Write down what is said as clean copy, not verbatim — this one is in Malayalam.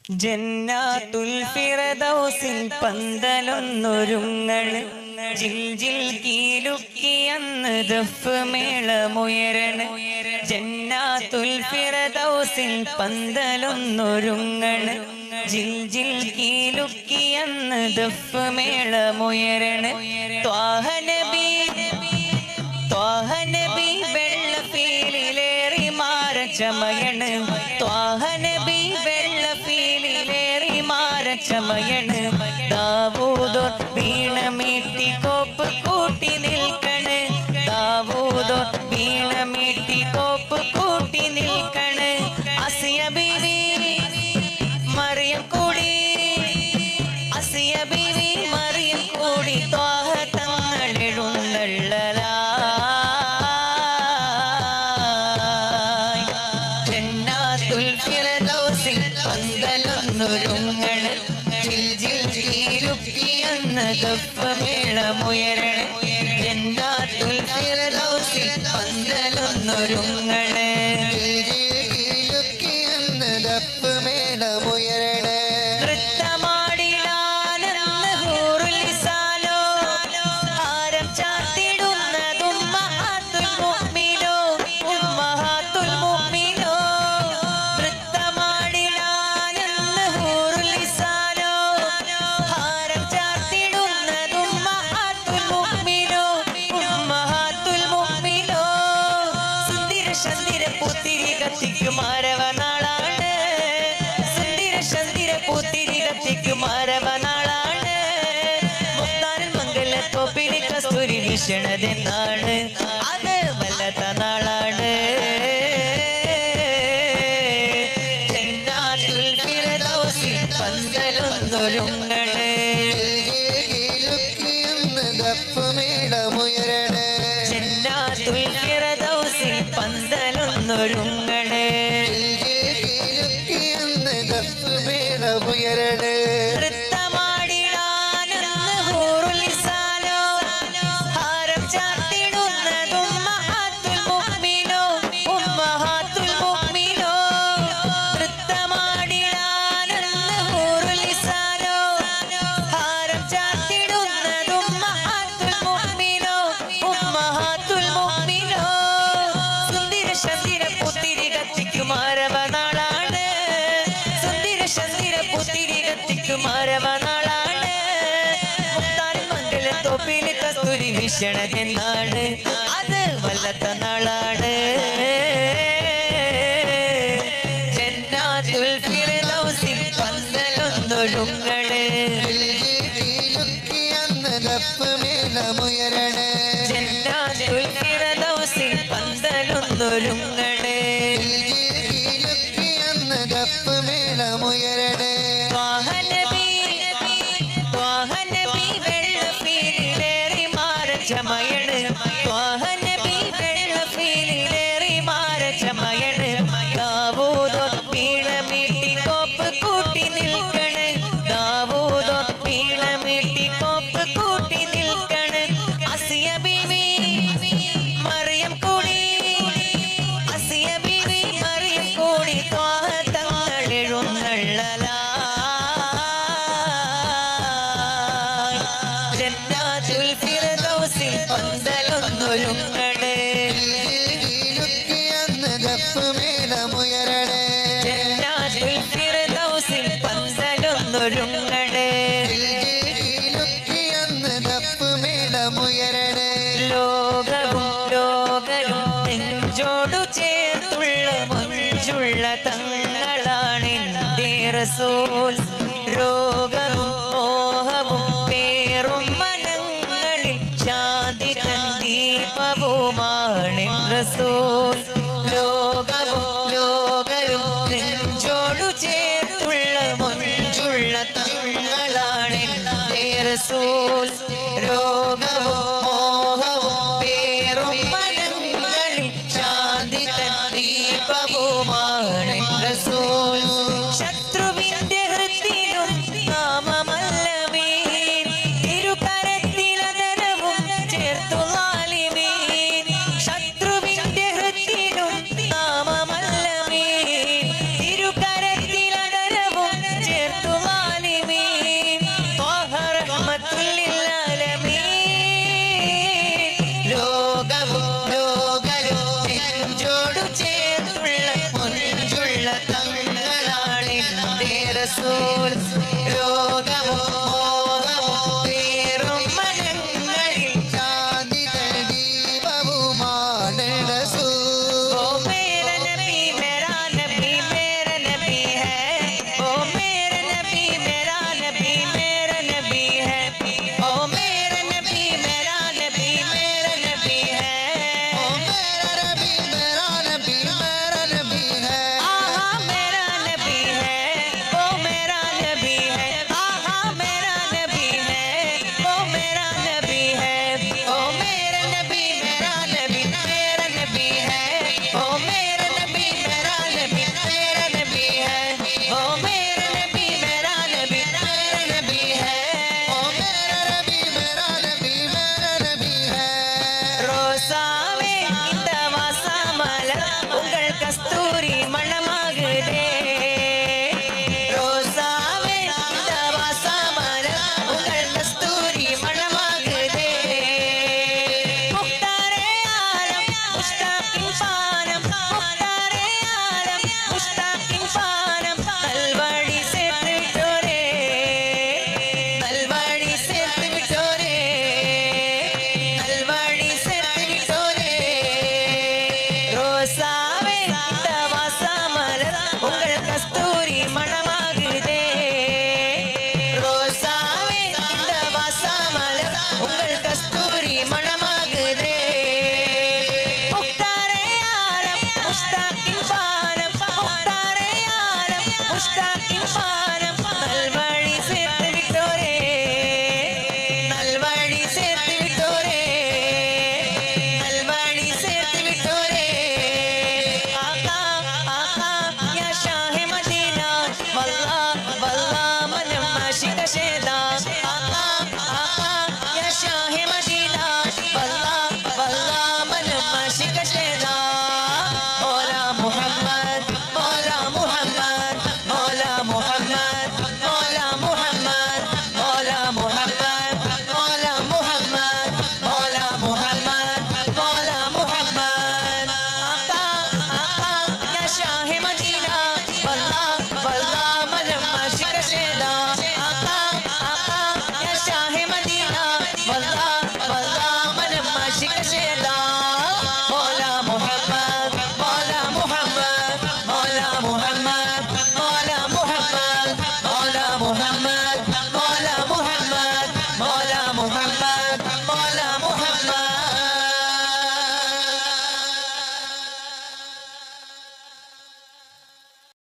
ജന്നാത്തുൽ ഫിർദൗസിൽ പന്തലൊന്നൊരുങ്ങണ് ജിൽ ജിൽ കീലുക്കിയന്ന് ദഫ് മേളമുയരണ് ജന്നാത്തുൽ ഫിർദൗസിൽ പന്തലൊന്നൊരുങ്ങണ് ജിൽ ജിൽ കീലുക്കിയന്ന് ദഫ് മേളമുയരണ് ത്വാഹ നബി വെള്ളഫീലിലേറി മാരച്ചമയണ് ത്വാഹ നബി വെള്ളഫീലിലേറി മാരച്ചമയണ് ദാവൂദോ വീണമീട്ടി കോപ്പ് കൂട്ടി നിൽക്കണ് ദാവൂദോ വീണമീട്ടി കോപ്പ് കൂട്ടി നിൽക്കണ് അസിയ ബീവി മറിയം കൂടി അസിയ ബീവി മറിയം കൂടി ത്വാഹ തങ്ങളെഴുന്നള്ളലാ പന്തലൊന്നൊരുങ്ങണ് ജിൽ ജിൽ കീലുക്കിയന്ന് ദഫ് മേളമുയരണ് ജന്നാത്തുൽ ഫിർദൗസിൽ പന്തലൊന്നൊരുങ്ങണ് ജിൽ ജിൽ കീലുക്കിയന്ന് ദഫ് മേളമുയരണ് നൃത്തമാടിടാനെന്ന് ഹൂറുൽ ഇസാലോ ഹാരം ചാർത്തിടുന്നതും ഉമ്മഹാത്തുൽ മുഅ്മിനോ ഉമ്മഹാത്തുൽ മുഅ്മിനോ മാരവനാളാണ് സുന്ദര ചന്ദ്ര പൂത്തിരി കത്തിക്ക് മാരവനാളാണ് മുത്താനിൽ മംഗലത്തോപ്പിൽ കസ്തൂരി വീശണതെന്നാണ് അത് വല്ലാത്ത നാളാണ് ജന്നാത്തുൽ ഫിർദൗസിൽ പന്തലൊന്നൊരുങ്ങണ് ദഫ് മേളമുയരണ് ജന്നാത്തുൽ ഫിർദൗസിൽ പന്തലൊന്നൊരുങ്ങണ് ദഫ് മേളമുയരണ് നൃത്തമാടിടാനെന്ന് ഹൂറുൽ ഇസാലോ ഹാരം ചാർത്തിടുന്നതും ഉമ്മഹാത്തുൽ മുഅ്മിനോ ഉമ്മഹാത്തുൽ മുഅ്മിനോ നൃത്തമാടിടാനെന്ന് ഹൂറുൽ ഇസാലോ ഹാരം ചാർത്തിടുന്നതും ഉമ്മഹാത്തുൽ മുഅ്മിനോ ഉമ്മഹാത്തുൽ മുഅ്മിനോ സുന്ദര ചന്ദ്ര പൂത്തിരി കത്തിക്ക് മാരവനാളാണ് സുന്ദര ചന്ദ്ര പൂത്തിരി കത്തിക്ക് മാരവനാളാണ് മുത്താനിൽ മംഗലത്തോപ്പിൽ കസ്തൂരി വീശണതെന്നാണ് അത് വല്ലാത്ത നാളാണ് ജന്നാത്തുൽ ഫിർദൗസിൽ പന്തലൊന്നൊരുങ്ങണ് ദഫ് മേളമുയരണ് ജന്നാത്തുൽ ഫിർദൗസിൽ പന്തലൊന്നൊരുങ്ങണ് ദഫ് മേളമുയരണ് ത്വാഹ നബി വെള്ളഫീലിലേറി മാരച്ചമയണ് ത്വാഹ നബി വെള്ളഫീലിലേറി മാരച്ചമയണ് ദാവൂദോ വീണമീട്ടി കോപ്പ് കൂട്ടി നിൽക്കണ് ദാവൂദോ വീണമീട്ടി കോപ്പ് കൂട്ടി നിൽക്കണ് അസിയ ബീവി മറിയം കൂടി അസിയ ബീവി മറിയം കൂടി ത്വാഹ തങ്ങളെഴുന്നള്ളലാ ജന്നാത്തുൽ ഫിർദൗസിൽ പന്തലൊന്നൊരുങ്ങണ് ദഫ് മേളമുയരണ് ജന്നാത്തുൽ ഫിർദൗസിൽ പന്തലൊന്നൊരുങ്ങണ് ദഫ് മേളമുയരണ് ലോകരും നെഞ്ചോടു ചേർത്തുള്ള മഞ്ചുള്ള തങ്ങളാണെന്റെ റസൂൽ രോഗവും മോഹവും പേറും മനങ്ങളിൽ ശാന്തി തൻ ദീപവുമാണ് റസൂൽ ലോകരും നെഞ്ചോടു ചേർത്തുള്ള മഞ്ചുള്ള തങ്ങളാണെന്റെ റസൂൽ രോഗവും മോഹവും പേറും മനങ്ങളിൽ ശാന്തി തൻ ദീപവുമാണ് റസൂൽ ശത്രുവിന്റെ ഹൃത്തിലും നാമമല്ലമീൻ തിരുകരത്തിലതരവും ചേർത്തു ളാലിമീൻ ശത്രുവിന്റെ ഹൃത്തിലും നാമമല്ലമീൻ തിരുകരത്തിലതരവും മണിയോടു ചേർത്തുള്ള മുഞ്ചുള്ള തങ്ങളാണ് എൻ്റെ റസൂൽ രോഗമോ മോഹമോ പേറും മനങ്ങളിൽ ശാന്തിത ദീപവുമാണ് റസൂൽ वो मेरा नबी मेरा नबी मेरा नबी है वो मेरा नबी मेरा नबी मेरा नबी है वो मेरा नबी मेरा नबी मेरा नबी है ओ मेरा नबी मेरा नबी मेरा नबी है आहा मेरा नबी है वो मेरा नबी है आहा मेरा नबी है वो मेरा नबी है ओ मेरा नबी मेरा नबी मेरा नबी है ओ मेरा नबी मेरा नबी मेरा नबी है ओ मेरा नबी मेरा नबी मेरा नबी है ओ मेरा नबी मेरा नबी मेरा नबी है ரோசாவே இந்த வாசமலர் உங்கள் கஸ்தூரி மணமாகுதே ரோசாவே இந்த வாசமலர் உங்கள் கஸ்தூரி மணமாகுதே முக்தாரே ஆலம் முஸ்தாகின் பானம் முக்தாரே ஆலம் முஸ்தாகின் பானம் நல்வழி சேர்த்து விட்டோரே நல்வழி சேர்த்து விட்டோரே நல்வழி சேர்த்து விட்டோரே ரோசாவே இந்த வாசமலர் உங்கள் கஸ்தூரி மணமாகுதே ரோசாவே இந்த வாசமலர் உங்கள் கஸ்தூரி மணமாகுதே முக்தாரே ஆலம் முஸ்தாகின் பானம் முக்தாரே ஆலம் முஸ்தாகின் பானம் நல்வழி சேர்த்து விட்டோரே நல்வழி சேர்த்து விட்டோரே நல்வழி சேர்த்து விட்டோரே ஆகா ஆகா யா ஷாஹே மதீனா வல்லா வல்லா மனம் ஆஷிக ஷேதா ஆகா ஆகா யா ஷாஹே மதீனா வல்லா வல்லா மனம் ஆஷிக ஷேதா மௌला முஹம்மद मौला मुहम्मद मौला मुहम्मद मौला मुहम्मद मौला मुहम्मद मौला मुहम्मद मौला मुहम्मद मौला मुहम्मद आका आका या शाह मदीना वल्ला वल्ला मनम आशिक शेदा आका आका या शाह मदीना वल्ला वल्ला मनम आशिक शेदा मौला मुहम्मद मौला मुहम्मद मौला मुहम्मद मौला मुहम्मद मौला मुहम्मद मौला मुहम्मद मौला मुहम्मद